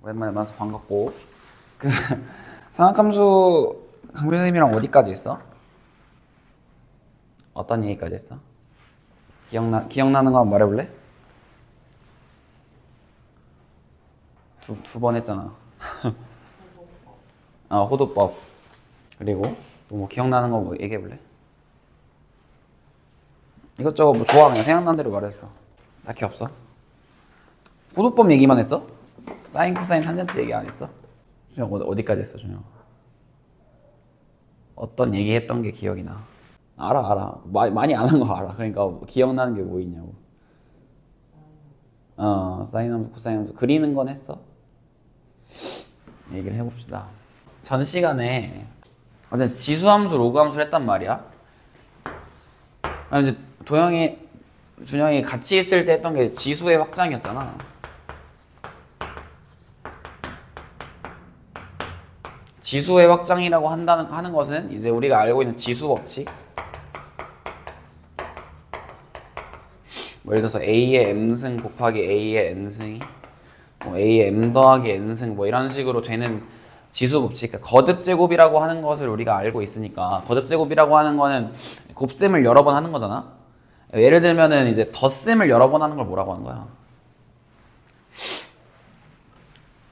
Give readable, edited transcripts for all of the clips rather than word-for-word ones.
오랜만에 만나서 반갑고. 그 상학함수 강민 선생님이랑 어디까지 했어? 어떤 얘기까지 했어? 기억나는 거 한번 말해볼래? 두 번 했잖아. 호도법. 그리고 또 뭐 기억나는 거 뭐 얘기해볼래? 이것저것 뭐 좋아, 그냥 생각난 대로 말해줘. 딱히 없어? 호도법 얘기만 했어? 사인, 코사인, 탄젠트 얘기 안 했어? 준영 어디까지 했어, 준영? 어떤 얘기했던 게 기억이 나? 알아. 많이 안 한 거 알아. 그러니까 기억나는 게 뭐 있냐고. 사인 함수, 코사인 함수 그리는 건 했어? 얘기를 해봅시다. 전 시간에 어제 지수 함수, 로그 함수를 했단 말이야. 이제 도영이, 준영이 같이 있을 때 했던 게 지수의 확장이었잖아. 지수의 확장이라고 하는 것은 이제 우리가 알고 있는 지수 법칙. 뭐 예를 들어서 A의 M승 곱하기 A의 N승이 뭐 A의 M 더하기 N승 뭐 이런 식으로 되는 지수 법칙. 그러니까 거듭제곱이라고 하는 것을 우리가 알고 있으니까, 거듭제곱이라고 하는 거는 곱셈을 여러 번 하는 거잖아. 예를 들면은 이제 덧셈을 여러 번 하는 걸 뭐라고 하는 거야?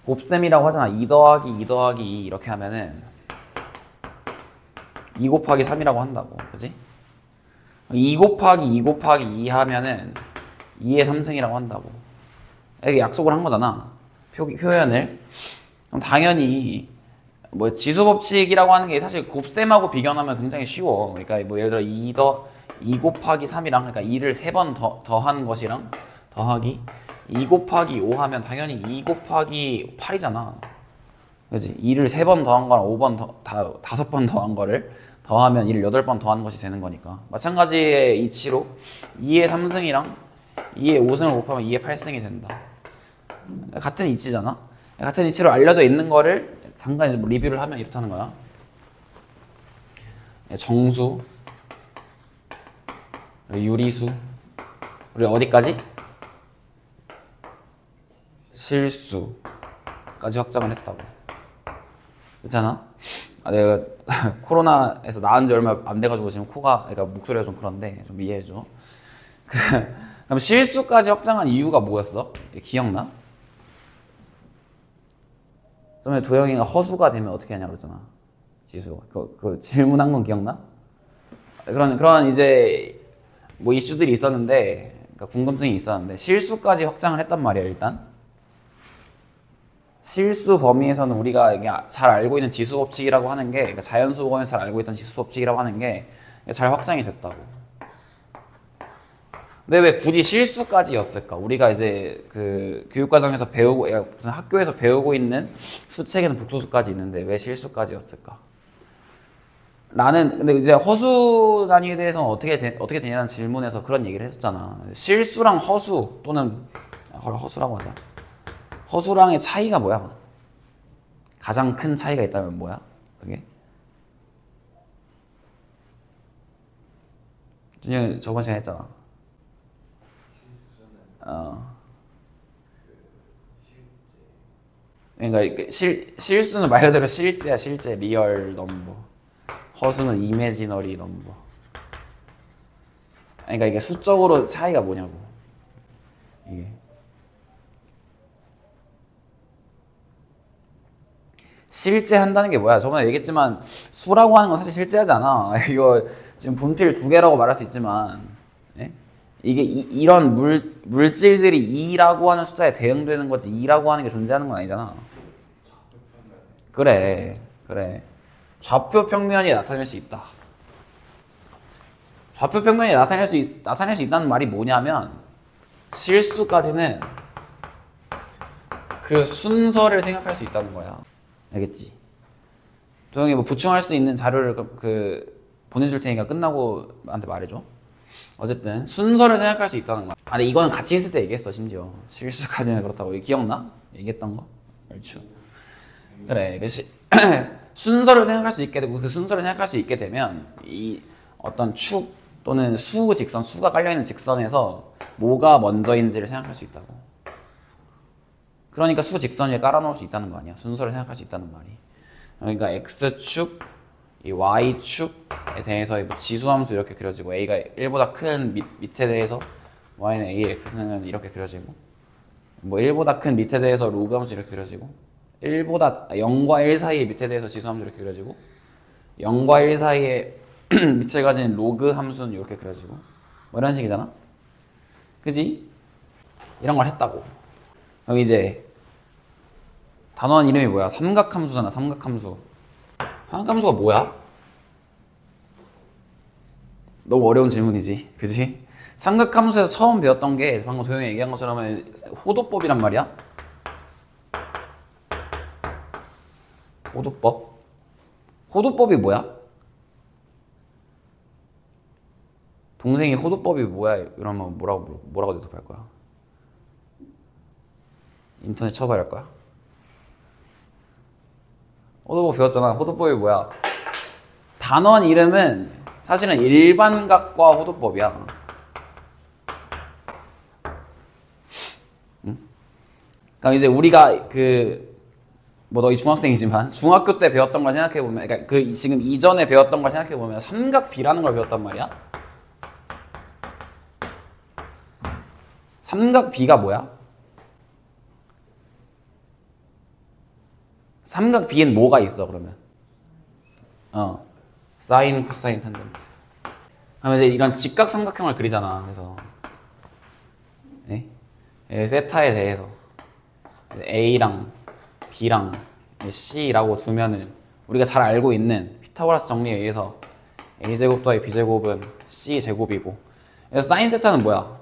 곱셈이라고 하잖아. 2 더하기 2 더하기 2 이렇게 하면은 2 곱하기 3이라고 한다고. 그지? 2 곱하기 2 곱하기 2 하면은 2의 3승이라고 한다고. 이렇게 약속을 한 거잖아. 표현을. 그럼 당연히 뭐 지수법칙이라고 하는 게 사실 곱셈하고 비교하면 굉장히 쉬워. 그러니까 뭐 예를 들어 2 곱하기 3이랑, 그러니까 2를 3번 더한 것이랑 더하기 2 곱하기 5 하면 당연히 2 곱하기 8이잖아. 그지? 2를 3번 더한 거랑 5번 더한 거를 더하면 2를 8번 더한 것이 되는 거니까. 마찬가지의 이치로 2의 3승이랑 2의 5승을 곱하면 2의 8승이 된다. 같은 이치잖아. 같은 이치로 알려져 있는 거를 잠깐 이제 뭐 리뷰를 하면 이렇다는 거야. 정수, 유리수, 우리 어디까지? 실수까지 확장을 했다고. 그렇잖아? 내가 코로나에서 나은 지 얼마 안 돼가지고 지금 그러니까 목소리가 좀 그런데 좀 이해해줘. 그럼 실수까지 확장한 이유가 뭐였어? 기억나? 전에 도영이가 허수가 되면 어떻게 하냐 그랬잖아. 지수. 그 질문한 건 기억나? 그런 이제 뭐 이슈들이 있었는데, 그러니까 궁금증이 있었는데, 실수까지 확장을 했단 말이야. 일단 실수 범위에서는 우리가 잘 알고 있는 지수 법칙이라고 하는 게, 그러니까 자연수 보건에서 잘 알고 있던 지수 법칙이라고 하는 게 잘 확장이 됐다고. 근데 왜 굳이 실수까지였을까? 우리가 이제 그 교육과정에서 배우고, 무슨 학교에서 배우고 있는 수책에는 복소수까지 있는데 왜 실수까지였을까? 근데 이제 허수 단위에 대해서는 어떻게 되냐는 질문에서 그런 얘기를 했었잖아. 실수랑 허수, 또는 허수라고 하자. 허수랑의 차이가 뭐야? 가장 큰 차이가 있다면 뭐야? 그게? 준영이 저번 시간에 했잖아. 그러니까 실수는 말 그대로 실제야, 실제 리얼 넘버. 허수는 이미지너리 넘버. 그러니까 이게 수적으로 차이가 뭐냐고. 이게 실제 한다는 게 뭐야? 저번에 얘기했지만 수라고 하는 건 사실 실제하지 않아. 이거 지금 분필 2개라고 말할 수 있지만, 예? 이게 이런 물질들이 2라고 하는 숫자에 대응되는 거지 2라고 하는 게 존재하는 건 아니잖아. 그래. 좌표 평면이 나타낼 수 있다. 좌표 평면이 나타낼 수 있다는 말이 뭐냐면, 실수까지는 그 순서를 생각할 수 있다는 거야. 알겠지? 도영이 뭐 부충할 수 있는 자료를 보내줄 테니까 끝나고 나한테 말해줘. 어쨌든 순서를 생각할 수 있다는 거야. 근데 이거는 같이 있을 때 얘기했어. 심지어 실수까지는 그렇다고. 기억나? 얘기했던 거? 얼추. 그래. 순서를 생각할 수 있게 되고, 그 순서를 생각할 수 있게 되면 이 어떤 축 또는 수가 깔려있는 직선에서 뭐가 먼저인지를 생각할 수 있다고. 그러니까 수직선 위에 깔아놓을 수 있다는 거 아니야. 순서를 생각할 수 있다는 말이. 그러니까 x축, 이 y축에 대해서 뭐 지수함수 이렇게 그려지고 a가 1보다 큰 밑에 대해서 y는 a의 x는 이렇게 그려지고 뭐 1보다 큰 밑에 대해서 로그 함수 이렇게 그려지고 0과 1 사이의 밑에 대해서 지수함수 이렇게 그려지고 0과 1 사이에 밑을 가진 로그 함수는 이렇게 그려지고 뭐 이런 식이잖아. 그지? 이런 걸 했다고. 그럼 이제 단원 이름이 뭐야? 삼각함수잖아. 삼각함수. 삼각함수가 뭐야? 너무 어려운 질문이지. 그지? 삼각함수에서 처음 배웠던 게 방금 도영이 얘기한 것처럼 호도법이란 말이야. 호도법. 호도법이 뭐야? 동생이 호도법이 뭐야? 이러면 뭐라고 대답할 거야? 인터넷 쳐봐야 할 거야? 호도법 배웠잖아. 호도법이 뭐야? 단원 이름은 사실은 일반각과 호도법이야. 응? 그럼 이제 우리가 너희 중학생이지만 중학교 때 배웠던 걸 생각해보면, 그러니까 지금 이전에 배웠던 걸 생각해보면 삼각비라는 걸 배웠단 말이야. 삼각비가 뭐야? 삼각비엔 뭐가 있어 그러면? 사인, 코사인, 탄젠트. 그럼 이제 이런 직각삼각형을 그리잖아. 그래서 세타에 대해서 A랑 B랑 C라고 두면은 우리가 잘 알고 있는 피타고라스 정리에 의해서 A제곱 더하기 B제곱은 C제곱이고, 그래서 사인 세타는 뭐야?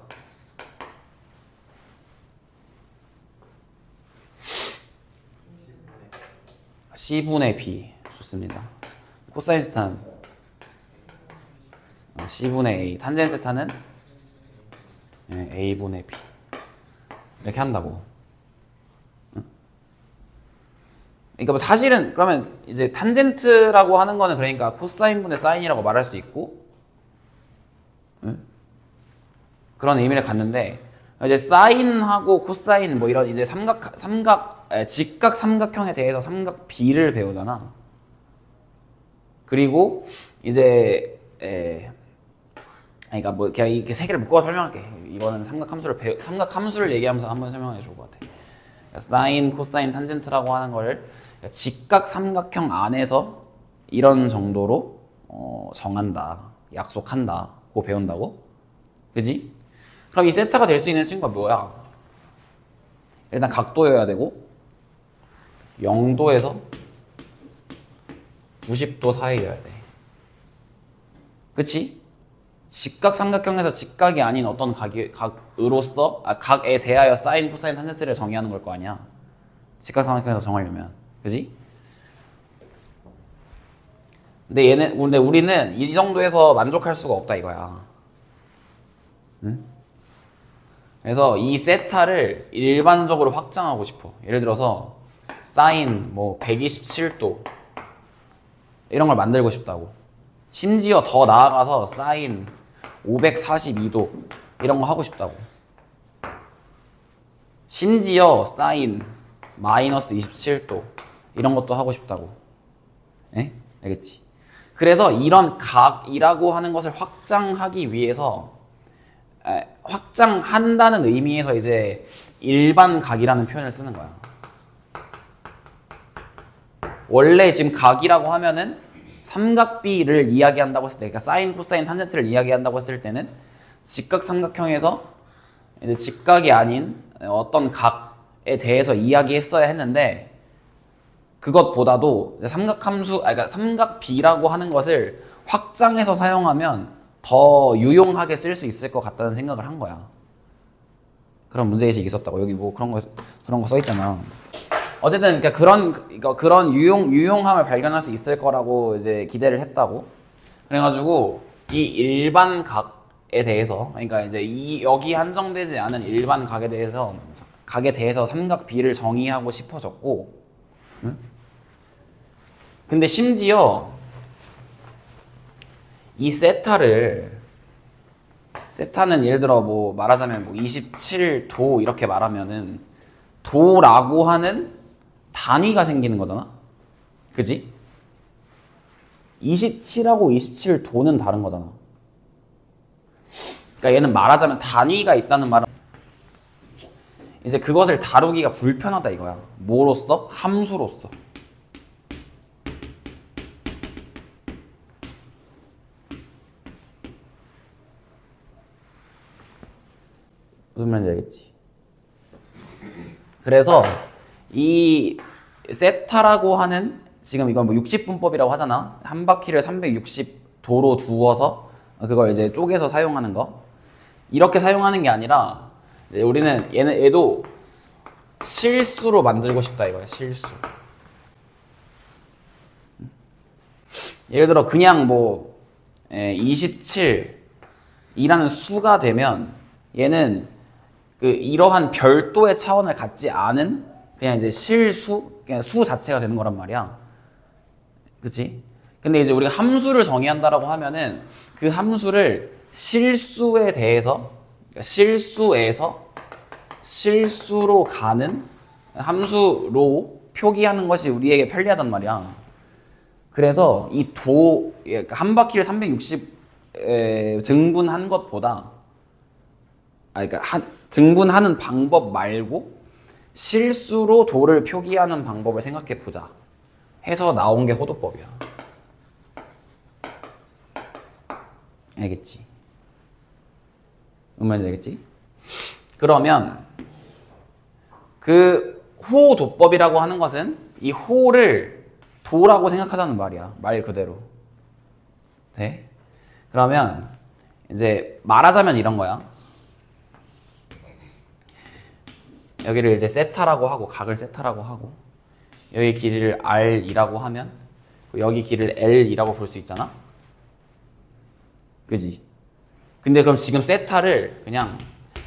C분의 B. 좋습니다. 코사인 세타는 C분의 A. 탄젠 세타는 A분의 B. 이렇게 한다고. 그러니까 뭐 사실은 그러면 이제 탄젠트라고 하는 거는 그러니까 코사인분의 사인이라고 말할 수 있고, 그런 의미를 갖는데, 이제 사인하고 코사인 뭐 이런 이제 직각 삼각형에 대해서 삼각 B를 배우잖아. 그리고 이제 그러니까 뭐 그냥 이렇게 세 개를 묶어서 설명할게. 이거는 삼각함수를 얘기하면서 한번 설명해 줄 것 같아. 사인, 코사인, 탄젠트라고 하는 거를 직각 삼각형 안에서 이런 정도로 정한다, 약속한다, 그거 배운다고? 그지? 그럼 이 세타가 될 수 있는 친구가 뭐야? 일단 각도여야 되고 0도에서 90도 사이여야 돼. 그치? 직각 삼각형에서 직각이 아닌 어떤 각으로서 각에 대하여 사인, 코사인, 탄젠트를 정의하는 걸 거 아니야. 직각 삼각형에서 정하려면. 그지? 근데 우리는 이 정도에서 만족할 수가 없다 이거야. 응? 그래서 이 세타를 일반적으로 확장하고 싶어. 예를 들어서 사인 뭐 127도 이런 걸 만들고 싶다고. 심지어 더 나아가서 사인 542도 이런 거 하고 싶다고. 심지어 사인 마이너스 27도 이런 것도 하고 싶다고. 에? 알겠지? 그래서 이런 각이라고 하는 것을 확장하기 위해서 확장한다는 의미에서 이제 일반 각이라는 표현을 쓰는 거야. 원래 지금 각이라고 하면은 삼각비를 이야기한다고 했을 때, 그러니까 사인, 코사인, 탄젠트를 이야기한다고 했을 때는 직각 삼각형에서 이제 직각이 아닌 어떤 각에 대해서 이야기했어야 했는데, 그것보다도 그러니까 삼각비라고 하는 것을 확장해서 사용하면 더 유용하게 쓸 수 있을 것 같다는 생각을 한 거야. 그런 문제의식이 있었다고. 여기 뭐 그런 거 써 있잖아. 어쨌든 그러니까 그런 유용함을 발견할 수 있을 거라고 이제 기대를 했다고. 그래가지고 이 일반 각에 대해서, 그러니까 이제 여기 한정되지 않은 일반 각에 대해서 삼각비를 정의하고 싶어졌고, 응? 근데 심지어 이 세타는 예를 들어 뭐 말하자면 뭐 27도 이렇게 말하면은 도라고 하는 단위가 생기는 거잖아. 그지? 27하고 27 도는 다른 거잖아. 그러니까 얘는 말하자면 단위가 있다는 말은 이제 그것을 다루기가 불편하다 이거야. 뭐로써? 함수로서. 무슨 말인지 알겠지? 그래서 이 세타라고 하는 지금 이건 뭐 60분법이라고 하잖아. 한 바퀴를 360도로 두어서 그걸 이제 쪼개서 사용하는 거. 이렇게 사용하는 게 아니라 우리는 얘도 실수로 만들고 싶다 이거야. 실수. 예를 들어 그냥 뭐 27이라는 수가 되면 얘는 그 이러한 별도의 차원을 갖지 않은 그냥 이제 실수, 그냥 수 자체가 되는 거란 말이야. 그치? 근데 이제 우리가 함수를 정의한다라고 하면은 그 함수를 실수에 대해서, 그러니까 실수로 가는 함수로 표기하는 것이 우리에게 편리하단 말이야. 그래서 이 한 바퀴를 360 등분한 것보다, 그러니까 등분하는 방법 말고 실수로 도를 표기하는 방법을 생각해 보자 해서 나온 게 호도법이야. 알겠지? 뭔 말인지 알겠지? 그러면 그 호도법이라고 하는 것은 이 호를 도라고 생각하자는 말이야. 말 그대로. 돼? 그러면 이제 말하자면 이런 거야. 여기를 이제 세타라고 하고 각을 세타라고 하고 여기 길이를 R이라고 하면 여기 길이를 L이라고 볼 수 있잖아. 그지? 근데 그럼 지금 세타를 그냥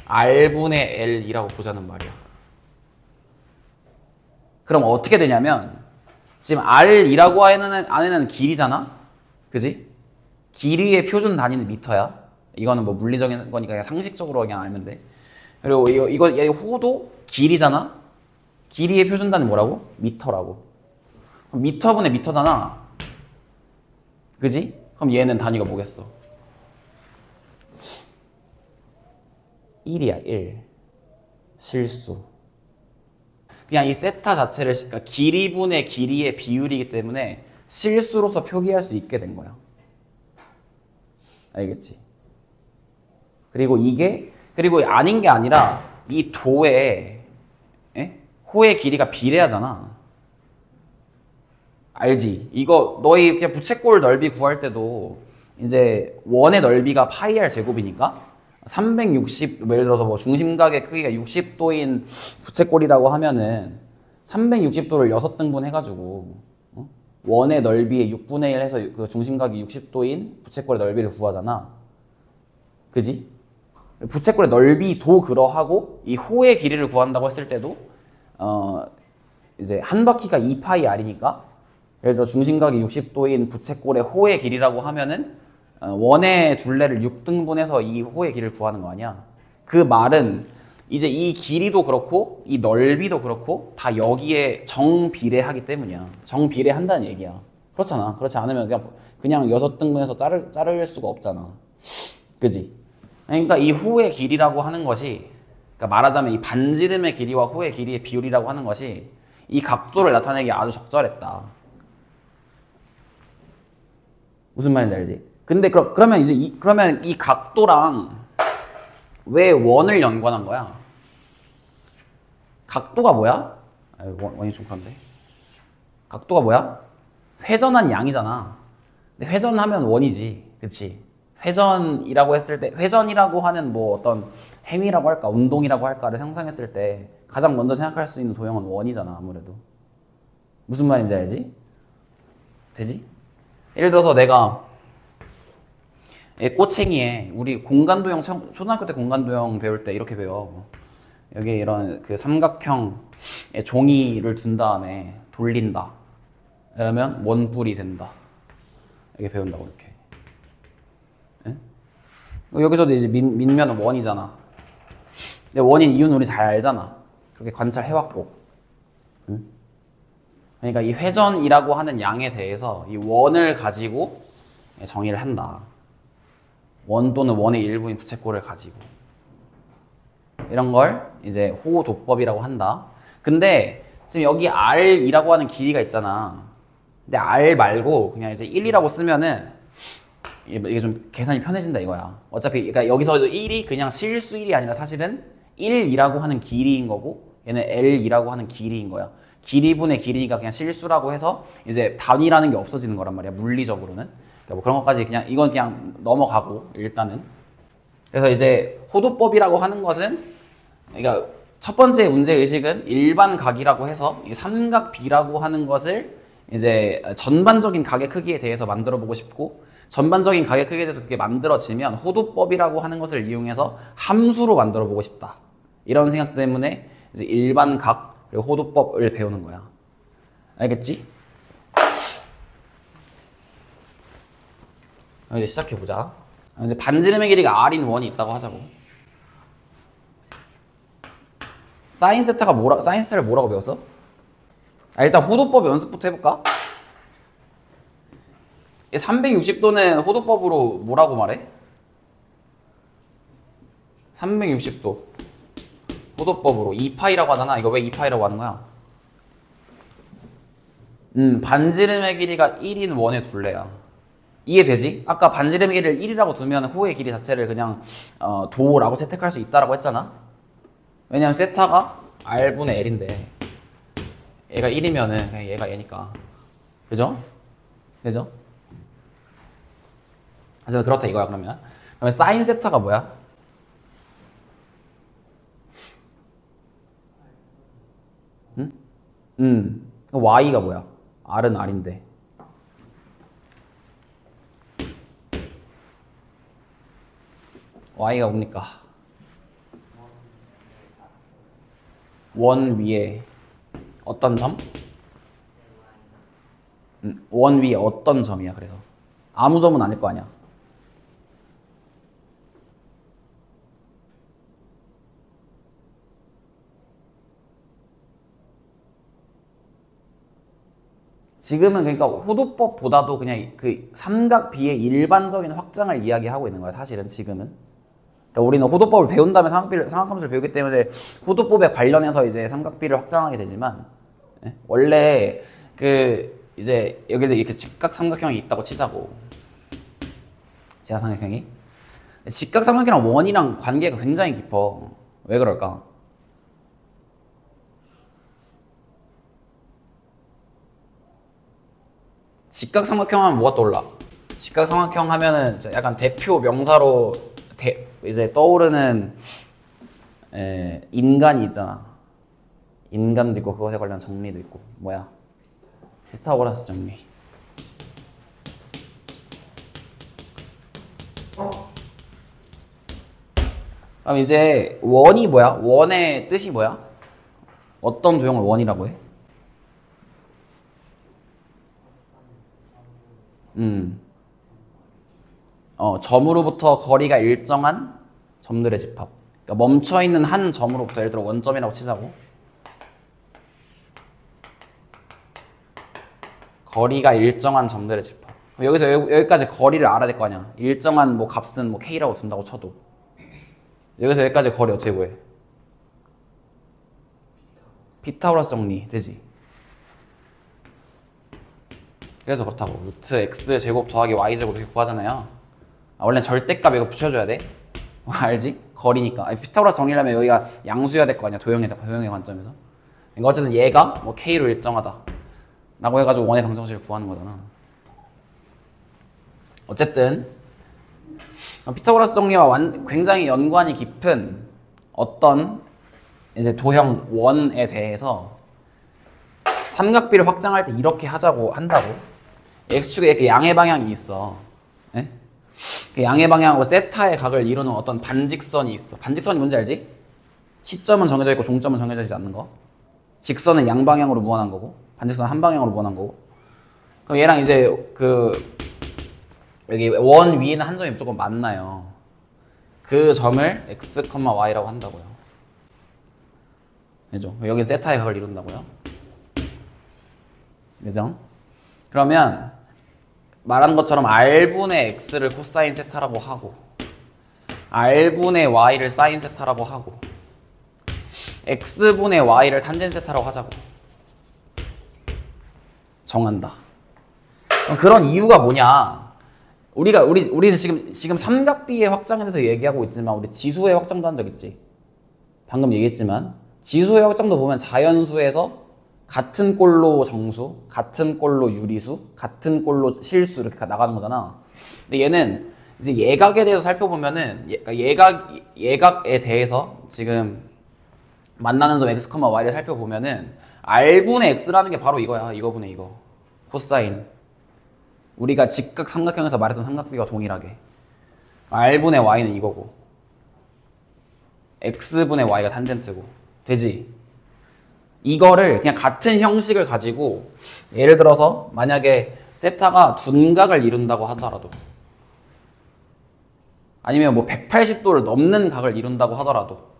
R분의 L이라고 보자는 말이야. 그럼 어떻게 되냐면 지금 R이라고 하는 안에는 길이잖아. 그지? 길이의 표준 단위는 미터야. 이거는 뭐 물리적인 거니까 그냥 상식적으로 그냥 알면 돼. 그리고 이거 호도 길이잖아. 길이의 표준 단위 뭐라고? 미터라고. 그럼 미터분의 미터잖아. 그지? 그럼 얘는 단위가 뭐겠어? 1이야, 1. 실수. 그냥 이 세타 자체를, 그러니까 길이분의 길이의 비율이기 때문에 실수로서 표기할 수 있게 된 거야. 알겠지? 그리고 아닌 게 아니라 이 도의 호의 길이가 비례하잖아. 알지? 이거 너희 그냥 부채꼴 넓이 구할 때도 이제 원의 넓이가 파이 r 제곱이니까 360, 예를 들어서 뭐 중심각의 크기가 60도인 부채꼴이라고 하면은 360도를 6등분 해가지고 원의 넓이의 6분의 1 해서 그 중심각이 60도인 부채꼴의 넓이를 구하잖아. 그지? 부채꼴의 넓이도 그러하고 이 호의 길이를 구한다고 했을 때도 이제 한 바퀴가 2파이 r이니까 예를 들어 중심각이 60도인 부채꼴의 호의 길이라고 하면은 원의 둘레를 6등분해서 이 호의 길이를 구하는 거 아니야. 그 말은 이제 이 길이도 그렇고 이 넓이도 그렇고 다 여기에 정비례하기 때문이야. 정비례한다는 얘기야. 그렇잖아. 그렇지 않으면 그냥 6등분해서 자를 수가 없잖아. 그지? 그러니까 이 호의 길이라고 하는 것이, 그러니까 말하자면 이 반지름의 길이와 호의 길이의 비율이라고 하는 것이 이 각도를 나타내기 아주 적절했다. 무슨 말인지 알지? 근데 그러면 이제 그러면 이 각도랑 왜 원을 연관한 거야? 각도가 뭐야? 원이 좀 그런데. 각도가 뭐야? 회전한 양이잖아. 근데 회전하면 원이지. 그치? 회전이라고 했을 때, 회전이라고 하는 뭐 어떤 행위라고 할까, 운동이라고 할까를 상상했을 때 가장 먼저 생각할 수 있는 도형은 원이잖아, 아무래도. 무슨 말인지 알지? 되지? 예를 들어서 내가 꼬챙이에 우리 공간도형, 초등학교 때 공간도형 배울 때 이렇게 배워. 여기 이런 그 삼각형의 종이를 둔 다음에 돌린다. 그러면 원뿔이 된다. 이렇게 배운다고 이렇게. 네? 여기서도 이제 민면은 원이잖아. 근데 원인 이유는 우리 잘 알잖아. 그렇게 관찰해왔고. 그러니까 이 회전이라고 하는 양에 대해서 이 원을 가지고 정의를 한다. 원 또는 원의 일부인 부채꼴을 가지고. 이런 걸 이제 호도법이라고 한다. 근데 지금 여기 R이라고 하는 길이가 있잖아. 근데 R 말고 그냥 이제 1이라고 쓰면은 이게 좀 계산이 편해진다 이거야. 어차피 그러니까 여기서 1이 그냥 실수 1이 아니라 사실은 1이라고 하는 길이인 거고 얘는 L이라고 하는 길이인 거야. 길이분의 길이니까 그냥 실수라고 해서 이제 단위라는 게 없어지는 거란 말이야. 물리적으로는. 그러니까 뭐 그런 것까지 그냥 이건 그냥 넘어가고 일단은. 그래서 이제 호도법이라고 하는 것은 그러니까 첫 번째 문제 의식은 일반 각이라고 해서 이 삼각 B라고 하는 것을 이제 전반적인 각의 크기에 대해서 만들어 보고 싶고 전반적인 각의 크기에 대해서 그게 만들어지면 호도법이라고 하는 것을 이용해서 함수로 만들어 보고 싶다. 이런 생각 때문에 이제 일반 각 그리고 호도법을 배우는 거야. 알겠지? 이제 시작해 보자. 이제 반지름의 길이가 R인 원이 있다고 하자고. 사인 세타를 뭐라고 배웠어? 일단 호도법 연습부터 해볼까? 360도는 호도법으로 뭐라고 말해? 360도 호도법으로 2파이라고 하잖아. 이거 왜 2파이라고 하는 거야? 반지름의 길이가 1인 원의 둘레야. 이해되지? 아까 반지름의 길이를 1이라고 두면 호의 길이 자체를 그냥 도라고 채택할 수 있다라고 했잖아. 왜냐면 세타가 R분의 L인데 얘가 1이면은 그냥 얘가 얘니까. 그죠? 그죠? 그래서 그렇다 이거야. 그러면 사인 세타가 뭐야? Y가 뭐야? R은 R인데 Y가 뭡니까? 원 위에 어떤 점? 원 위에 어떤 점이야. 그래서 아무 점은 아닐 거 아니야. 지금은 그러니까 호도법보다도 그냥 그 삼각 B의 일반적인 확장을 이야기하고 있는 거야. 사실은 지금은. 그러니까 우리는 호도법을 배운 다음에 삼각함수를 배우기 때문에 호도법에 관련해서 이제 삼각 B를 확장하게 되지만 원래 그 이제 여기도 이렇게 직각삼각형이 있다고 치자고. 직각삼각형이. 직각삼각형이랑 원이랑 관계가 굉장히 깊어. 왜 그럴까? 직각삼각형 하면 뭐가 떠올라? 직각삼각형 하면은 약간 대표 명사로 이제 떠오르는 인간이 있잖아. 인간도 있고 그것에 관련 정리도 있고. 뭐야? 피타고라스 정리. 그럼 이제 원이 뭐야? 원의 뜻이 뭐야? 어떤 도형을 원이라고 해? 점으로부터 거리가 일정한 점들의 집합. 그러니까 멈춰있는 한 점으로부터 예를 들어 원점이라고 치자고. 거리가 일정한 점들의 집합. 여기서 여기까지 거리를 알아야 될 거 아니야. 일정한 뭐 값은 뭐 K라고 둔다고 쳐도. 여기서 여기까지 거리 어떻게 구해? 피타고라스 정리 되지? 그래서 그렇다고. 루트 x 제곱 더하기 y 제곱 이렇게 구하잖아요. 원래 절대값 이거 붙여줘야 돼. 알지? 거리니까. 피타고라스 정리라면 여기가 양수여야 될 거 아니야. 도형의 관점에서. 그러니까 어쨌든 얘가 뭐 k로 일정하다 라고 해가지고 원의 방정식을 구하는 거잖아. 어쨌든 피타고라스 정리와 굉장히 연관이 깊은 어떤 이제 도형 원에 대해서 삼각비를 확장할 때 이렇게 하자고 한다고. x축에 이렇게 양의 방향이 있어. 네? 그 양의 방향하고 세타의 각을 이루는 어떤 반직선이 있어. 반직선이 뭔지 알지? 시점은 정해져 있고 종점은 정해져 있지 않는 거. 직선은 양방향으로 무한한 거고 반직선은 한 방향으로 무한한 거고. 그럼 얘랑 이제 그 여기 원 위에 있는 한 점이 무조건 만나요. 그 점을 x, y라고 한다고요. 그죠? 여기 세타의 각을 이룬다고요. 그죠? 그러면 말한 것처럼 r분의 x를 코사인 세타라고 하고 r분의 y를 사인 세타라고 하고 x분의 y를 탄젠 세타라고 하자고 정한다. 그럼 그런 이유가 뭐냐? 우리는 지금 삼각비의 확장에 대해서 얘기하고 있지만 우리 지수의 확장도 한 적 있지. 방금 얘기했지만 지수의 확장도 보면 자연수에서 같은 꼴로 정수, 같은 꼴로 유리수, 같은 꼴로 실수 이렇게 나가는 거잖아. 근데 얘는 이제 예각에 대해서 살펴보면은 예각에 대해서 지금 만나는 점 x, y를 살펴보면은 r분의 x라는 게 바로 이거야. 이거분의 이거. 코사인. 우리가 직각 삼각형에서 말했던 삼각비와 동일하게. r분의 y는 이거고. x분의 y가 탄젠트고. 되지? 이거를 그냥 같은 형식을 가지고 예를 들어서 만약에 세타가 둔각을 이룬다고 하더라도 아니면 뭐 180도를 넘는 각을 이룬다고 하더라도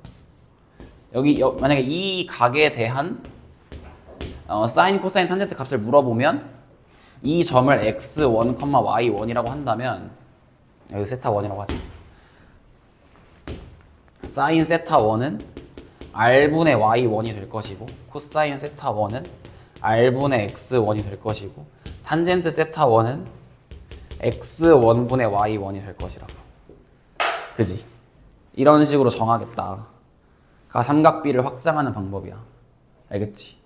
만약에 이 각에 대한 사인, 코사인, 탄젠트 값을 물어보면 이 점을 x1, y1이라고 한다면 여기 세타1이라고 하죠. 사인 세타1은 r분의 y1이 될 것이고 코사인 세타1은 r분의 x1이 될 것이고 탄젠트 세타1은 x1분의 y1이 될 것이라고. 그지? 이런 식으로 정하겠다. 가 삼각비를 확장하는 방법이야. 알겠지?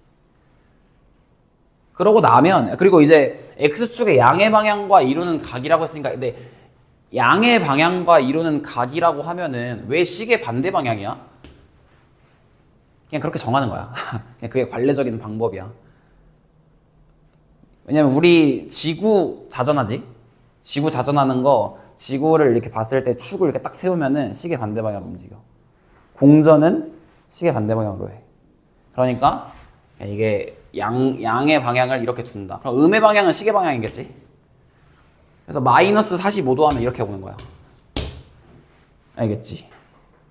그러고 나면 그리고 이제 x축의 양의 방향과 이루는 각이라고 했으니까 근데 양의 방향과 이루는 각이라고 하면은 왜 식의 반대 방향이야? 그냥 그렇게 정하는 거야. 그냥 그게 관례적인 방법이야. 왜냐면 우리 지구 자전하지? 지구 자전하는 거 지구를 이렇게 봤을 때 축을 이렇게 딱 세우면은 식의 반대 방향으로 움직여. 공전은 식의 반대 방향으로 해. 그러니까 이게 양의 방향을 이렇게 둔다. 그럼 음의 방향은 식의 방향이겠지? 그래서 마이너스 45도 하면 이렇게 오는 거야. 알겠지?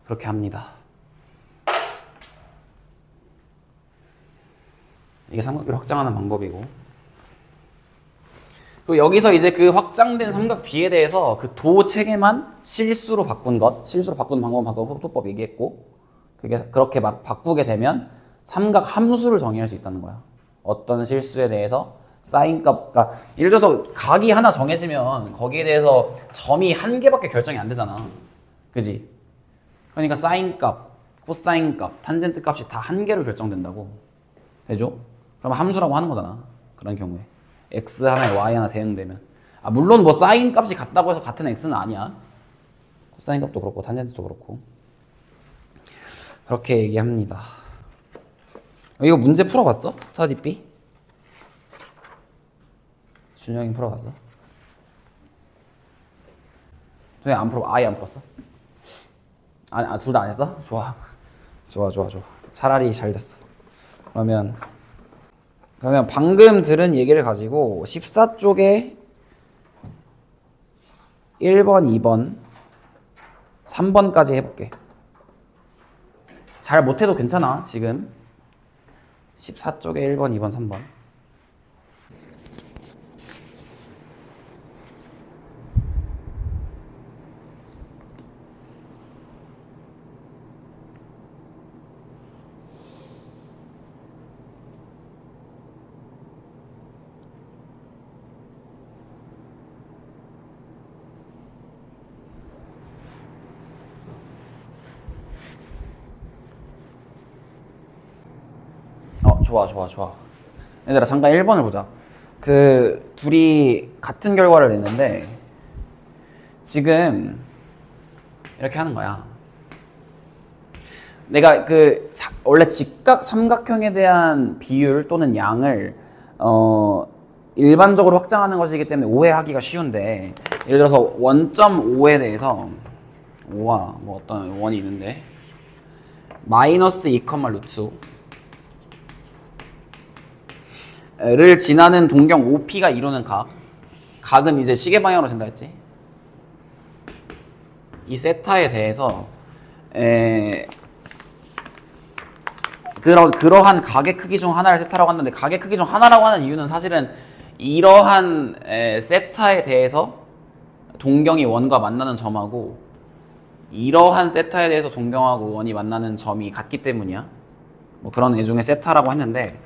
그렇게 합니다. 이게 삼각비를 확장하는 방법이고. 그리고 여기서 이제 그 확장된 삼각비에 대해서 그 도 체계만 실수로 바꾼 방법은 방금 호토법 얘기했고, 그렇게 막 바꾸게 되면 삼각 함수를 정의할 수 있다는 거야. 어떤 실수에 대해서 사인값, 그러니까 예를 들어서 각이 하나 정해지면 거기에 대해서 점이 한 개밖에 결정이 안 되잖아. 그지? 그러니까 사인값, 코사인값, 탄젠트 값이 다 한 개로 결정된다고. 되죠? 그럼 함수라고 하는 거잖아. 그런 경우에. x 하나에 y 하나 대응되면. 물론 뭐 사인 값이 같다고 해서 같은 x는 아니야. 코사인 값도 그렇고 탄젠트도 그렇고. 그렇게 얘기합니다. 이거 문제 풀어봤어? 스터디 B? 준영이 풀어봤어? 왜 안 풀어? 아예 안 풀었어? 둘 다 안 했어? 좋아. 차라리 잘 됐어. 그러면 방금 들은 얘기를 가지고 14쪽에 1번, 2번, 3번까지 해볼게. 잘 못해도 괜찮아, 지금. 14쪽에 1번, 2번, 3번. 좋아. 얘들아, 잠깐 1번을 보자. 둘이 같은 결과를 냈는데, 지금, 이렇게 하는 거야. 내가 원래 직각 삼각형에 대한 비율 또는 양을, 일반적으로 확장하는 것이기 때문에 오해하기가 쉬운데, 예를 들어서 원점오에 대해서, 5와 뭐 어떤 원이 있는데, 마이너스 2, 루트 를 지나는 동경 OP가 이루는 각은 이제 시계 방향으로 된다 했지. 이 세타에 대해서 그러한 각의 크기 중 하나를 세타라고 하는데, 각의 크기 중 하나라고 하는 이유는 사실은 이러한 세타에 대해서 동경이 원과 만나는 점하고 이러한 세타에 대해서 동경하고 원이 만나는 점이 같기 때문이야. 뭐 그런 애 중에 세타라고 했는데,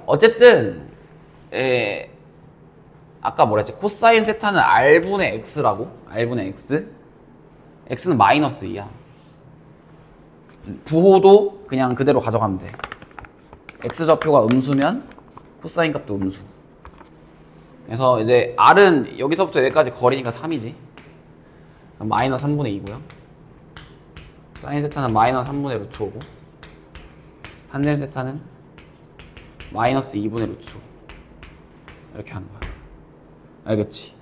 어쨌든 아까 뭐랬지? 코사인 세타는 R분의 X라고? R분의 X? X는 마이너스 2야. 부호도 그냥 그대로 가져가면 돼. X좌표가 음수면 코사인 값도 음수. 그래서 이제 R은 여기서부터 여기까지 거리니까 3이지. 마이너스 3분의 2고요. 사인 세타는 마이너스 3분의 루트 5고, 탄젠 세타는 마이너스 2분의 루트 5. 이렇게 하는 거야. 알겠지?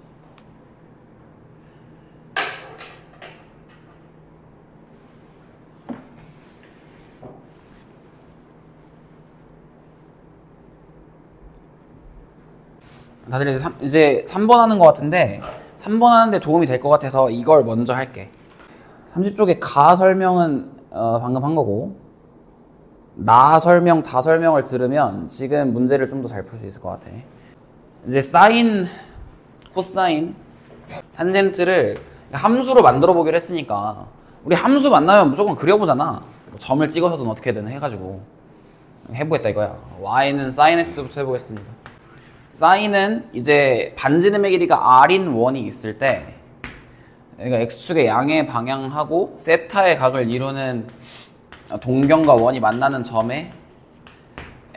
다들 이제 3번 하는 것 같은데, 3번 하는데 도움이 될 것 같아서 이걸 먼저 할게. 30쪽에 가 설명은 방금 한 거고, 나 설명, 다 설명을 들으면 지금 문제를 좀 더 잘 풀 수 있을 것 같아. 이제 사인, 코사인, 탄젠트를 함수로 만들어 보기로 했으니까, 우리 함수 만나면 무조건 그려보잖아. 점을 찍어서든 어떻게든 해가지고 해보겠다 이거야. y는 sin x부터 해보겠습니다. 사인은 이제 반지름의 길이가 r인 원이 있을 때, 그러니까 x축의 양의 방향하고 세타의 각을 이루는 동경과 원이 만나는 점에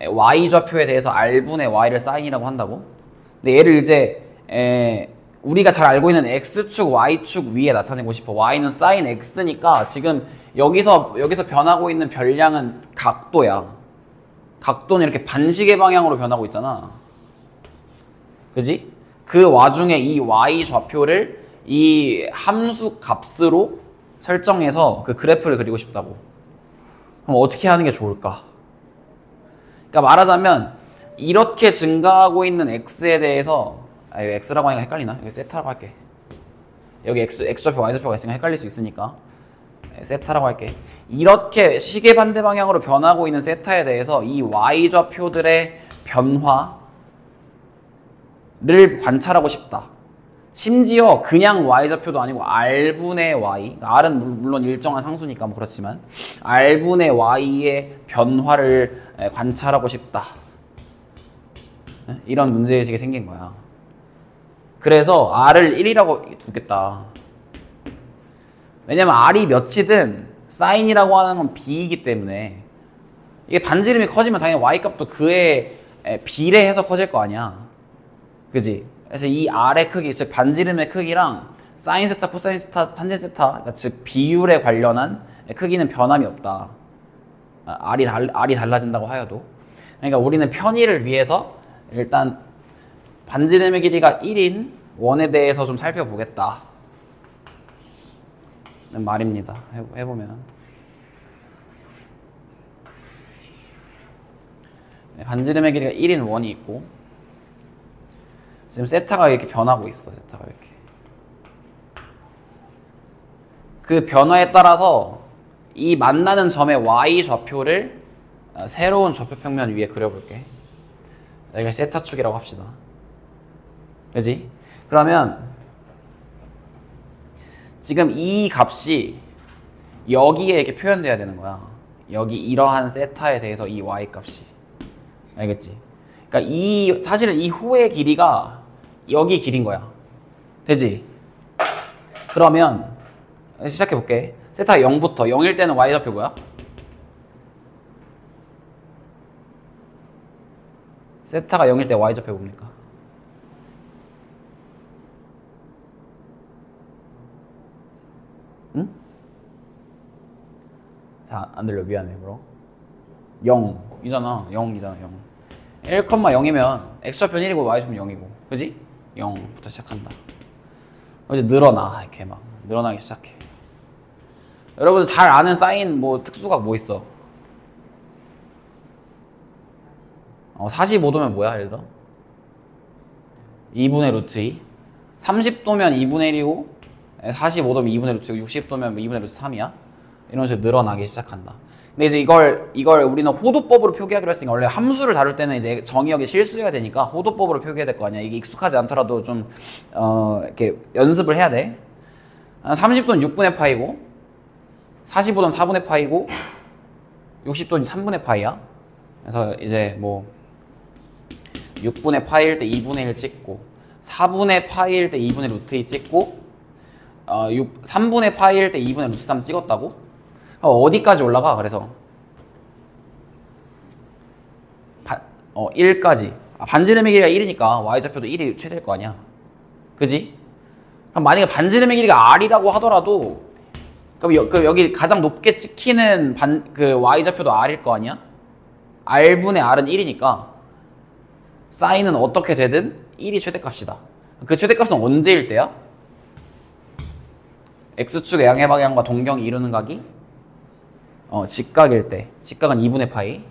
y좌표에 대해서 r분의 y를 사인이라고 한다고. 근데 얘를 이제 우리가 잘 알고 있는 x축, y축 위에 나타내고 싶어. y는 sin x니까 지금 여기서 변하고 있는 변량은 각도야. 각도는 이렇게 반시계 방향으로 변하고 있잖아. 그지? 그 와중에 이 y좌표를 이 함수 값으로 설정해서 그 그래프를 그리고 싶다고. 그럼 어떻게 하는 게 좋을까? 그러니까 말하자면 이렇게 증가하고 있는 x에 대해서, 여기 x라고 하니까 헷갈리나? 여기 세타라고 할게. 여기 x좌표, y좌표가 있으니까 헷갈릴 수 있으니까 세타라고 할게. 이렇게 시계 반대 방향으로 변하고 있는 세타에 대해서 이 y좌표들의 변화를 관찰하고 싶다. 심지어 그냥 y좌표도 아니고 r분의 y, r은 물론 일정한 상수니까 뭐 그렇지만 r분의 y의 변화를 관찰하고 싶다. 이런 문제의식이 생긴 거야. 그래서 r을 1이라고 두겠다. 왜냐면 r이 몇이든 사인이라고 하는 건 b이기 때문에, 이게 반지름이 커지면 당연히 y값도 그에 비례해서 커질 거 아니야. 그지? 그래서 이 r의 크기, 즉 반지름의 크기랑 사인 세타, 코사인 세타, 탄젠 세타, 그러니까 즉 비율에 관련한 크기는 변함이 없다. r이 달라진다고 하여도. 그러니까 우리는 편의를 위해서 일단 반지름의 길이가 1인 원에 대해서 좀 살펴보겠다 는 말입니다. 해보면 반지름의 길이가 1인 원이 있고, 지금 세타가 이렇게 변하고 있어. 세타가 이렇게. 그 변화에 따라서 이 만나는 점의 y 좌표를 새로운 좌표 평면 위에 그려볼게. 여기가 세타축이라고 합시다. 그지? 그러면 지금 이 값이 여기에 이렇게 표현돼야 되는 거야. 여기 이러한 세타에 대해서 이 y 값이. 알겠지? 그러니까 사실은 이 호의 길이가 여기 길인 거야. 되지? 그러면 시작해 볼게. 세타 0부터 0일 때는 y좌표 뭐야? 세타가 0일 때 y좌표 뭡니까? 응? 자, 안 들려. 미안해, 브로. 0이잖아. 0이잖아, 0. 1,0이면 x좌표는 1이고 y좌표는 0이고. 그지? 0부터 시작한다. 이제 늘어나. 이렇게 막 늘어나기 시작해. 여러분 잘 아는 사인 뭐 특수각 뭐 있어? 45도면 뭐야, 예를 들어? 2분의 루트 2. 30도면 2분의 1이고, 45도면 2분의 루트 6, 60도면 2분의 루트 3이야. 이런 식으로 늘어나기 시작한다. 근데 이제 이걸 우리는 호도법으로 표기하기로 했으니까 원래 함수를 다룰 때는 이제 정의역이 실수해야 되니까 호도법으로 표기해야 될 거 아니야. 이게 익숙하지 않더라도 좀 이렇게 연습을 해야 돼. 30도는 6분의 파이고 45도는 4분의 파이고 60도는 3분의 파이야. 그래서 이제 뭐 6분의 파이일 때 2분의 1 찍고 4분의 파이일 때 2분의 루트 2 찍고 3분의 파이일 때 2분의 루트 3 찍었다고? 어디까지 올라가? 그래서 1까지 반지름의 길이가 1이니까 y좌표도 1이 최대일 거 아니야. 그지? 그럼 만약에 반지름의 길이가 r이라고 하더라도 그럼 여기 가장 높게 찍히는 그 y좌표도 r일 거 아니야? r분의 r은 1이니까 사인은 어떻게 되든 1이 최대값이다. 그 최대값은 언제일 때야? x축의 양의 방향과 동경이 이루는 각이 직각일 때. 직각은 2분의 파이.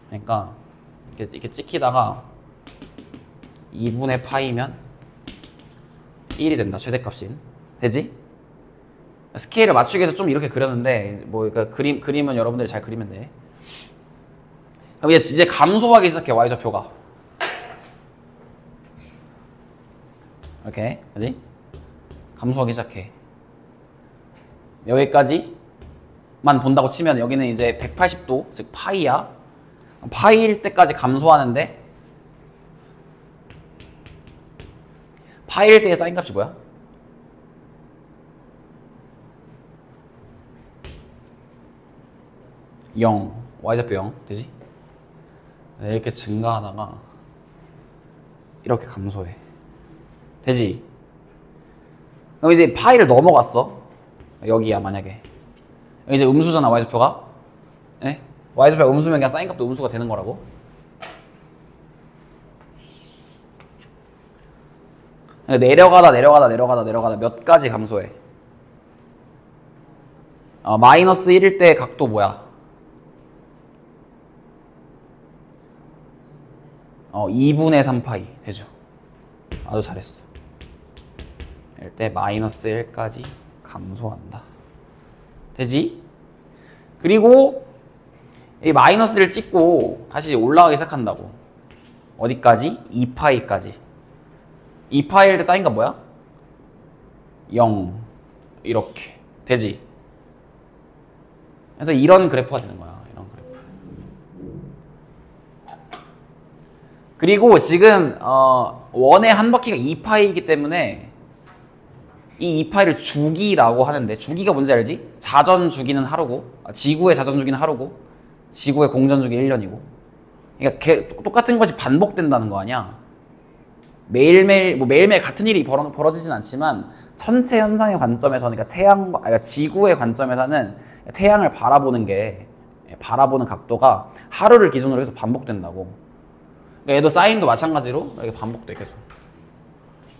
그러니까 이렇게 찍히다가 2분의 파이면 1이 된다. 최대값인. 되지? 스케일을 맞추기 위해서 좀 이렇게 그렸는데 뭐 그러니까 그림은 여러분들이 잘 그리면 돼. 그럼 이제 감소하기 시작해. y좌표가. 이렇게. 그지? 감소하기 시작해. 여기까지만 본다고 치면 여기는 이제 180도, 즉 파이야. 파이일 때까지 감소하는데 파이일 때의 사인값이 뭐야? 0, y좌표 0, 되지? 이렇게 증가하다가 이렇게 감소해. 되지? 그럼 이제 파이를 넘어갔어. 여기야 만약에. 여기 이제 음수잖아 y좌표가. 네? y좌표가 음수면 그냥 사인값도 음수가 되는 거라고. 내려가다 몇 가지 감소해. 마이너스 1일 때 각도 뭐야? 2분의 3파이 되죠. 아주 잘했어. 이럴 때 마이너스 1까지 감소한다. 되지? 그리고 이 마이너스를 찍고 다시 올라가기 시작한다고. 어디까지? 2파이까지. 2파이일 때 사인값 뭐야? 0. 이렇게. 되지? 그래서 이런 그래프가 되는 거야. 이런 그래프. 그리고 지금 원의 한 바퀴가 2파이이기 때문에 이 2파이를 주기라고 하는데, 주기가 뭔지 알지? 자전 주기는 하루고, 지구의 자전 주기는 하루고, 지구의 공전 주기 1년이고. 그러니까 똑같은 것이 반복된다는 거 아니야. 매일매일 같은 일이 벌어지진 않지만 천체 현상의 관점에서, 그러니까 지구의 관점에서는 태양을 바라보는 각도가 하루를 기준으로 해서 반복된다고. 그러니까 얘도 사인도 마찬가지로 이렇게 반복돼. 계속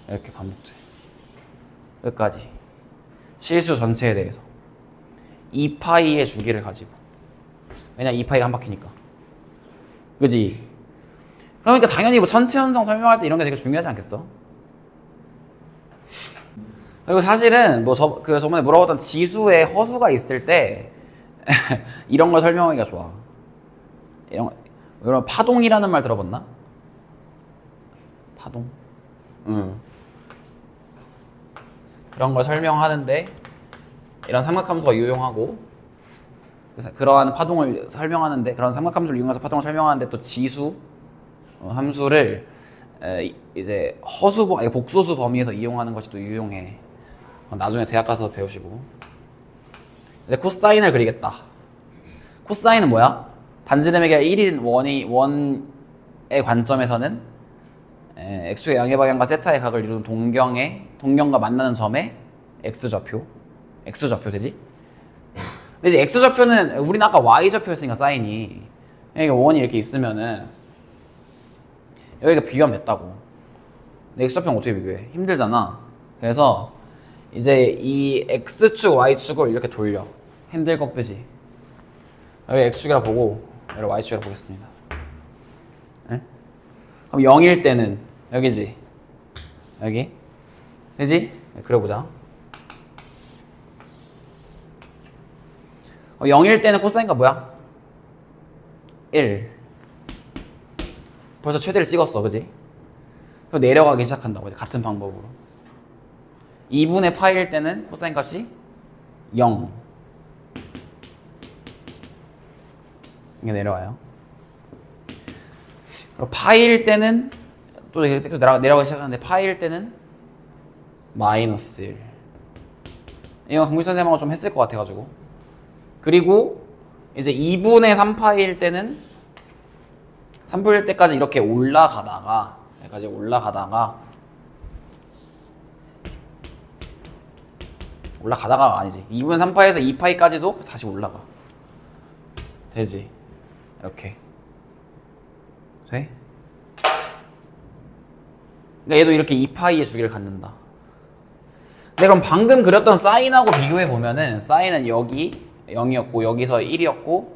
이렇게 반복돼. 끝까지. 실수 전체에 대해서 2파이의 주기를 가지고. 왜냐 2파이가 한 바퀴니까. 그지? 그러니까 당연히 뭐 천체 현상 설명할 때 이런 게 되게 중요하지 않겠어? 그리고 사실은 뭐 저번에 물어봤던 지수에 허수가 있을 때 이런 걸 설명하기가 좋아. 이런 파동이라는 말 들어봤나? 파동? 그런 걸 설명하는데 이런 삼각함수가 유용하고, 그래서 그러한 파동을 설명하는데, 그런 삼각함수를 이용해서 파동을 설명하는데 또 지수 함수를 이제 복소수 범위에서 이용하는 것이 또 유용해. 나중에 대학 가서 배우시고. 이제 코사인을 그리겠다. 코사인은 뭐야? 반지름의 길이가 1인 원의 관점에서는 x축의 양의 방향과 세타의 각을 이루는 동경과 만나는 점의 x좌표 되지? 근데 이제 x좌표는 우리는 아까 y좌표였으니까 사인이, 그러니까 원이 이렇게 있으면은 여기가 비교하면 됐다고. 근데 x좌표는 어떻게 비교해? 힘들잖아. 그래서 이제 이 x축 y축을 이렇게 돌려. 핸들 꺾듯이. 여기 x축이라 보고 여기 y축이라 보겠습니다. 네? 그럼 0일 때는 여기지? 여기? 되지? 네, 그려보자. 0일 때는 코사인가 뭐야? 1. 벌써 최대를 찍었어, 그지? 그럼 내려가기 시작한다고, 이제 같은 방법으로. 2분의 파이일 때는 코사인 값이 0. 이게 내려와요. 그리고 파이일 때는 또 내려가기 시작하는데 파이일 때는 마이너스 1. 이건 강민 선생님하고 좀 했을 것 같아가지고. 그리고 이제 2분의 3파이일 때는 3분의 때까지 이렇게 올라가다가 여기까지 올라가다가 아니지. 2분의 3파이에서 2파이까지도 다시 올라가. 되지. 이렇게. 돼? 그러니까 얘도 이렇게 2파이의 주기를 갖는다. 근데 그럼 방금 그렸던 사인하고 비교해 보면은 사인은 여기 0이었고 여기서 1이었고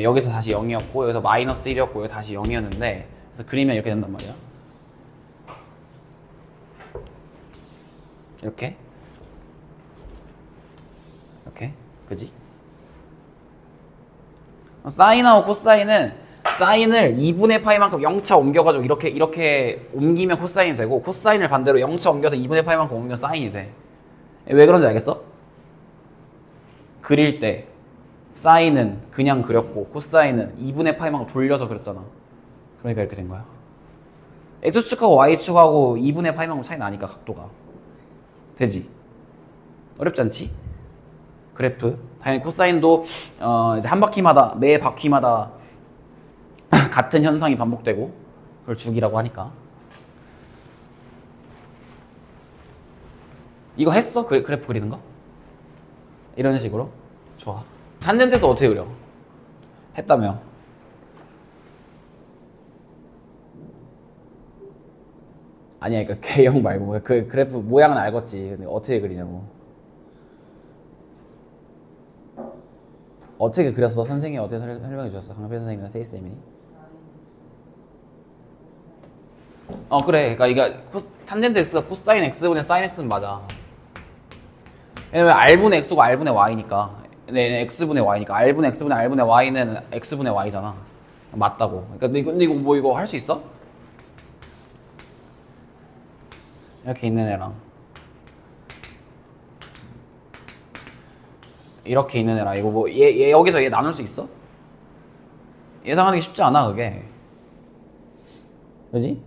여기서 다시 0이었고 여기서 마이너스 1이었고 여기 다시 0이었는데 그래서 그리면 이렇게 된단 말이야. 이렇게 그지? 사인하고 코사인은 사인을 2분의 파이만큼 0차 옮겨가지고 이렇게 옮기면 코사인이 되고 코사인을 반대로 0차 옮겨서 2분의 파이만큼 옮기면 사인이 돼. 왜 그런지 알겠어? 그릴 때 사인은 그냥 그렸고 코사인은 2분의 파이만큼 돌려서 그렸잖아. 그러니까 이렇게 된 거야. X축하고 Y축하고 2분의 파이만큼 차이 나니까 각도가. 되지? 어렵지 않지? 그래프. 당연히 코사인도 이제 한 바퀴마다 매 바퀴마다 같은 현상이 반복되고 그걸 주기라고 하니까. 이거 했어? 그래프 그리는 거? 이런 식으로? 좋아. 탄젠트에서 어떻게 그려? 했다며. 아니야, 그러니까 개형 말고 그 그래프 모양은 알겠지. 근데 어떻게 그리냐고. 어떻게 그렸어? 선생님이 어떻게 설명해 주셨어? 강필 선생님이나 세이쌤이? 그래. 그러니까 이게 탄젠트 x가 코사인 x분의 사인 x는 맞아. 왜냐면 r분의 x고 r분의 y니까. 네, x분의 y니까. r분의 x분의 r분의 y는 x분의 y잖아. 맞다고. 그러니까 근데 이거 뭐 이거 할 수 있어? 이렇게 있는 애랑 이렇게 있는 애랑 이거 뭐 얘 여기서 얘 나눌 수 있어? 예상하는 게 쉽지 않아 그게. 그지?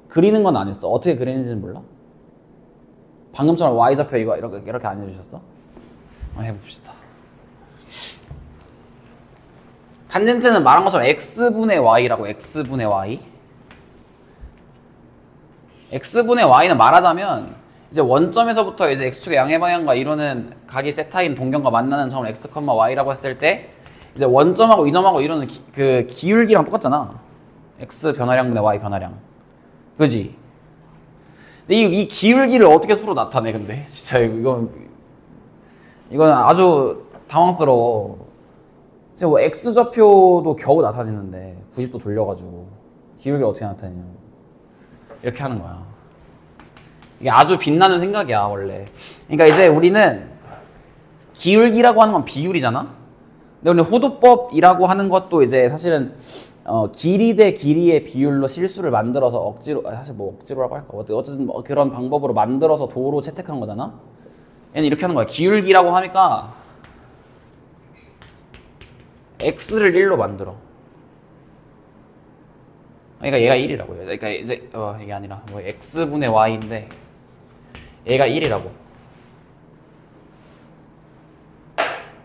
그리는 건 안 했어. 어떻게 그리는지는 몰라? 방금처럼 y좌표 이거 이렇게 안 해주셨어? 해봅시다. 탄젠트는 말한 것처럼 x분의 y라고. x분의 y. x분의 y는 말하자면 이제 원점에서부터 이제 x축의 양의 방향과 이루는 각이 세타인 동경과 만나는 점을 x, y라고 했을 때 이제 원점하고 이 점하고 이루는 그 기울기랑 똑같잖아. x 변화량분의 y 변화량. 그지? 근데 이 기울기를 어떻게 수로 나타내 근데? 진짜 이건 아주 당황스러워. 지금 뭐 x좌표도 겨우 나타내는데 90도 돌려가지고 기울기 어떻게 나타내냐고. 이렇게 하는 거야. 이게 아주 빛나는 생각이야 원래. 그러니까 이제 우리는 기울기라고 하는 건 비율이잖아. 근데 우리 호도법이라고 하는 것도 이제 사실은 길이 대 길이의 비율로 실수를 만들어서 억지로, 사실 뭐 억지로라고 할까? 어쨌든 뭐 그런 방법으로 만들어서 도로 채택한 거잖아. 얘는 이렇게 하는 거야. 기울기라고 하니까 x를 1로 만들어. 그러니까 얘가 1이라고. 그러니까 이제 이게 아니라 뭐 x분의 y인데 얘가 1이라고.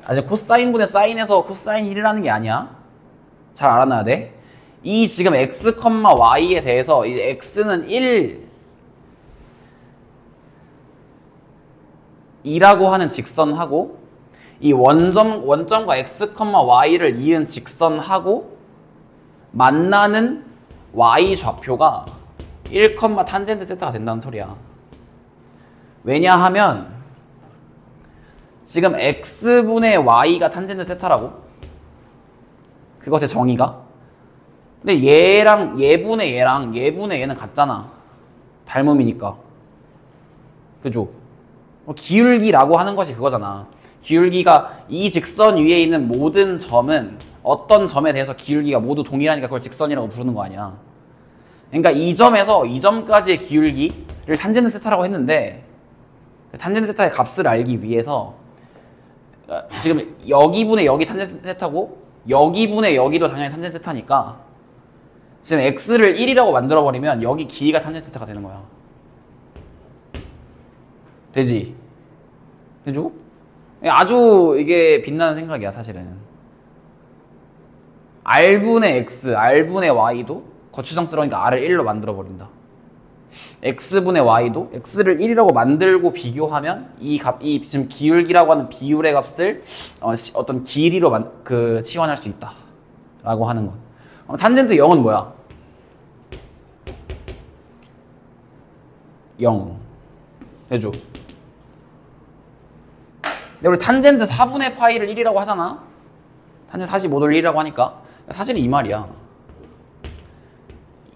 아직 코사인분의 사인에서 코사인 1이라는 게 아니야. 잘 알아놔야 돼. 이 지금 x, y에 대해서 이 x는 1이라고 하는 직선하고 이 원점과 x, y를 이은 직선하고 만나는 y 좌표가 1, 탄젠트 세타가 된다는 소리야. 왜냐하면 지금 x분의 y가 탄젠트 세타라고. 그것의 정의가. 근데 얘분의 얘는 같잖아. 닮음이니까. 그죠? 기울기라고 하는 것이 그거잖아. 기울기가 이 직선 위에 있는 모든 점은 어떤 점에 대해서 기울기가 모두 동일하니까 그걸 직선이라고 부르는 거 아니야. 그러니까 이 점에서 이 점까지의 기울기를 탄젠트 세타라고 했는데 탄젠트 세타의 값을 알기 위해서 지금 여기분의 여기 탄젠트 세타고 여기분의 여기도 당연히 탄젠트 세타니까 지금 x를 1이라고 만들어버리면 여기 길이가 탄젠트 세타가 되는 거야. 되지? 되죠? 아주 이게 빛나는 생각이야 사실은. r분의 x, r분의 y도 거추장스러우니까 r을 1로 만들어버린다. x분의 y도 x를 1이라고 만들고 비교하면 이 지금 기울기라고 하는 비율의 값을 어떤 길이로 치환할 수 있다 라고 하는 건. 탄젠트 0은 뭐야? 0 되죠? 근데 우리 탄젠트 4분의 파이를 1이라고 하잖아. 탄젠트 45도를 1이라고 하니까 사실은 이 말이야.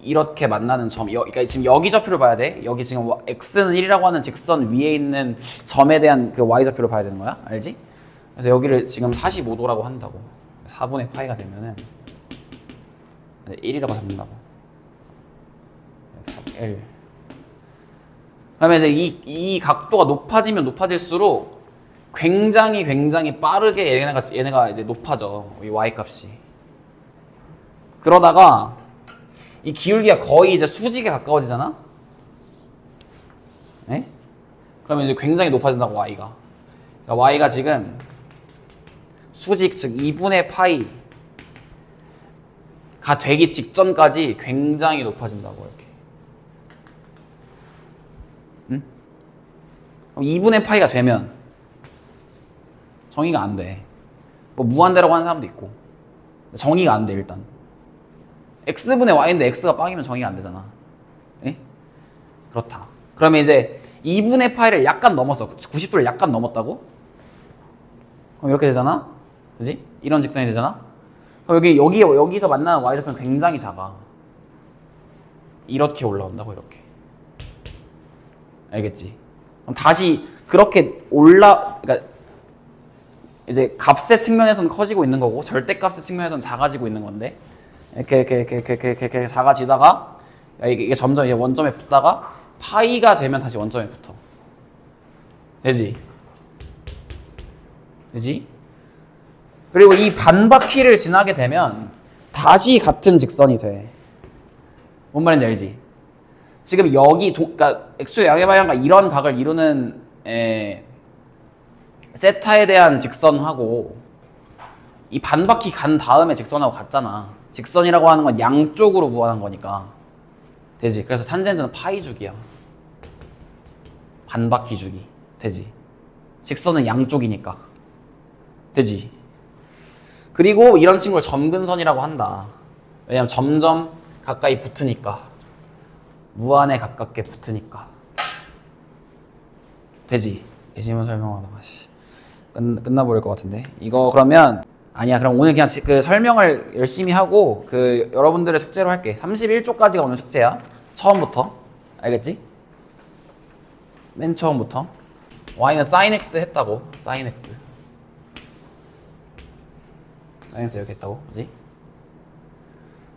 이렇게 만나는 점, 그러니까 지금 여기 좌표를 봐야 돼. 여기 지금 x는 1이라고 하는 직선 위에 있는 점에 대한 그 y 좌표를 봐야 되는 거야. 알지? 그래서 여기를 지금 45도라고 한다고. 4분의 파이가 되면은 1이라고 잡는다고. 1. 그다음에 이제 이 각도가 높아지면 높아질수록 굉장히 빠르게 얘네가 이제 높아져. 이 y 값이. 그러다가 이 기울기가 거의 이제 수직에 가까워지잖아? 네? 그러면 이제 굉장히 높아진다고, y가. 그러니까 y가 지금 수직, 즉 2분의 파이가 되기 직전까지 굉장히 높아진다고, 이렇게. 응? 그럼 2분의 파이가 되면 정의가 안 돼. 뭐 무한대라고 하는 사람도 있고. 정의가 안 돼, 일단. x분의 y인데 x가 빵이면 정의가 안 되잖아. 예? 그렇다. 그러면 이제 2분의 파이를 약간 넘었어. 90도를 약간 넘었다고? 그럼 이렇게 되잖아? 그지? 이런 직선이 되잖아? 그럼 여기서 만나는 y좌표는 굉장히 작아. 이렇게 올라온다고, 이렇게. 알겠지? 그럼 다시 그렇게 그러니까 이제 값의 측면에서는 커지고 있는 거고 절대값의 측면에서는 작아지고 있는 건데 이렇게 작아지다가 이게 점점 이제 원점에 붙다가 파이가 되면 다시 원점에 붙어. 되지? 되지? 그리고 이 반바퀴를 지나게 되면 다시 같은 직선이 돼. 뭔 말인지 알지? 지금 여기 그러니까 x의 양의 방향과 이런 각을 이루는 세타에 대한 직선하고 이 반바퀴 간 다음에 직선하고 같잖아. 직선이라고 하는 건 양쪽으로 무한한 거니까. 되지? 그래서 탄젠트는 파이 주기야. 반바퀴 주기. 되지? 직선은 양쪽이니까. 되지? 그리고 이런 친구를 점근선이라고 한다. 왜냐면 점점 가까이 붙으니까. 무한에 가깝게 붙으니까. 되지? 예시문 설명하다가 끝나버릴 것 같은데. 이거 그러면 아니야. 그럼 오늘 그냥 그 설명을 열심히 하고 그 여러분들의 숙제로 할게. 31쪽까지가 오늘 숙제야. 처음부터. 알겠지? 맨 처음부터. y는 sin x 했다고. sin x. sin x 이렇게 했다고. 그지?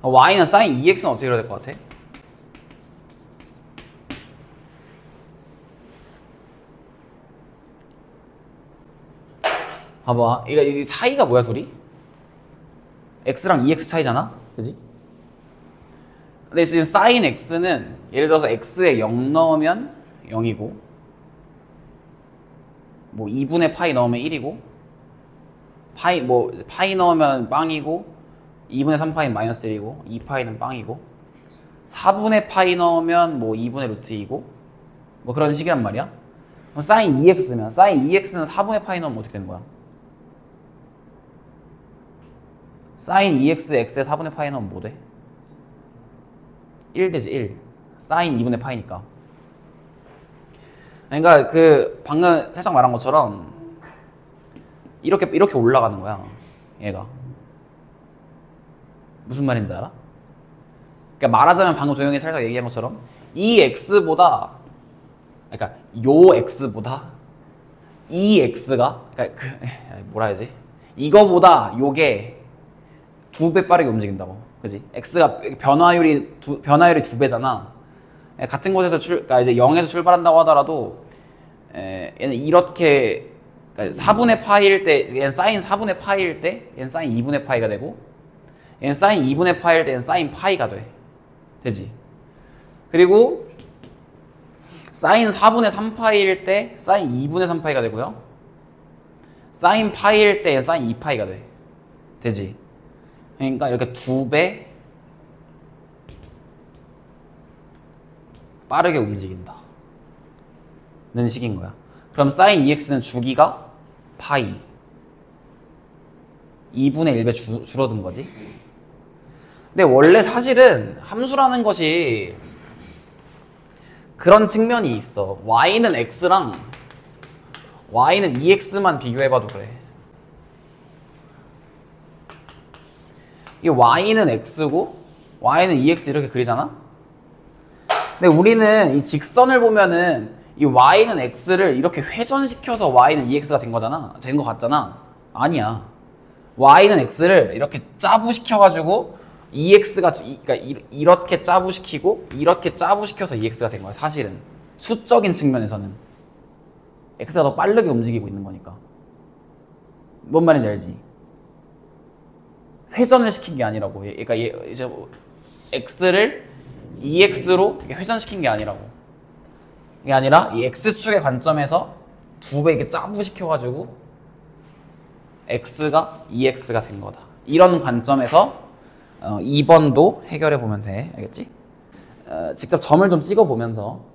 y는 sin 2x는 어떻게 이래야 될 것 같아? 봐봐. 이게 차이가 뭐야, 둘이? x랑 2x 차이잖아? 그지? 근데 지금 sin x는 예를 들어서 x에 0 넣으면 0이고 뭐 2분의 파이 넣으면 1이고 파이 넣으면 빵이고 2분의 3파이는 마이너스 1이고 2파이는 빵이고 4분의 파이 넣으면 뭐 2분의 루트 2고 뭐 그런 식이란 말이야. 그럼 sin 2x면 sin 2x는 4분의 파이 넣으면 어떻게 되는 거야? sin 2x, x에 4분의 파이 넣으면 뭐 돼? 1 되지, 1. sin 2분의 파이니까. 그러니까 그 방금 살짝 말한 것처럼 이렇게 올라가는 거야, 얘가. 무슨 말인지 알아? 그러니까 말하자면 방금 도영이 살짝 얘기한 것처럼 이 x보다 그러니까 요 x보다 이 x가 그러니까 뭐라 해야지? 이거보다 요게 2배 빠르게 움직인다고. 그지? x가 변화율이 2배잖아. 같은 곳에서 그러니까 이제 0에서 출발한다고 하더라도 얘는 이렇게 그러니까 4분의 파이일 때 얘는 사인 4분의 파이일 때 얘는 사인 2분의 파이가 되고 얘는 사인 2분의 파이일 때 얘는 사인 파이가 돼. 되지? 그리고 사인 4분의 3파이일 때 사인 2분의 3파이가 되고요. 사인 파이일 때 얘는 사인 2파이가 돼. 되지? 그러니까 이렇게 2배 빠르게 움직인다 는 식인 거야. 그럼 사인 2x는 주기가 파이 2분의 1배 줄어든 거지. 근데 원래 사실은 함수라는 것이 그런 측면이 있어. y는 x랑 y는 2x만 비교해봐도 그래. 이 y는 x고 y는 2x 이렇게 그리잖아. 근데 우리는 이 직선을 보면은 이 y는 x를 이렇게 회전시켜서 y는 2x가 된 거잖아. 된 거 같잖아. 아니야. y는 x를 이렇게 짜부시켜가지고 2x가 그러니까 이렇게 짜부시키고 이렇게 짜부시켜서 2x가 된 거야. 사실은 수적인 측면에서는 x가 더 빠르게 움직이고 있는 거니까. 뭔 말인지 알지? 회전을 시킨 게 아니라고. 그러니까 이제 x를 2x로 회전시킨 게 아니라고. 이게 아니라 이 x축의 관점에서 2배 이렇게 짜부시켜가지고 x가 2x가 된 거다. 이런 관점에서 2번도 해결해 보면 돼. 알겠지? 직접 점을 좀 찍어 보면서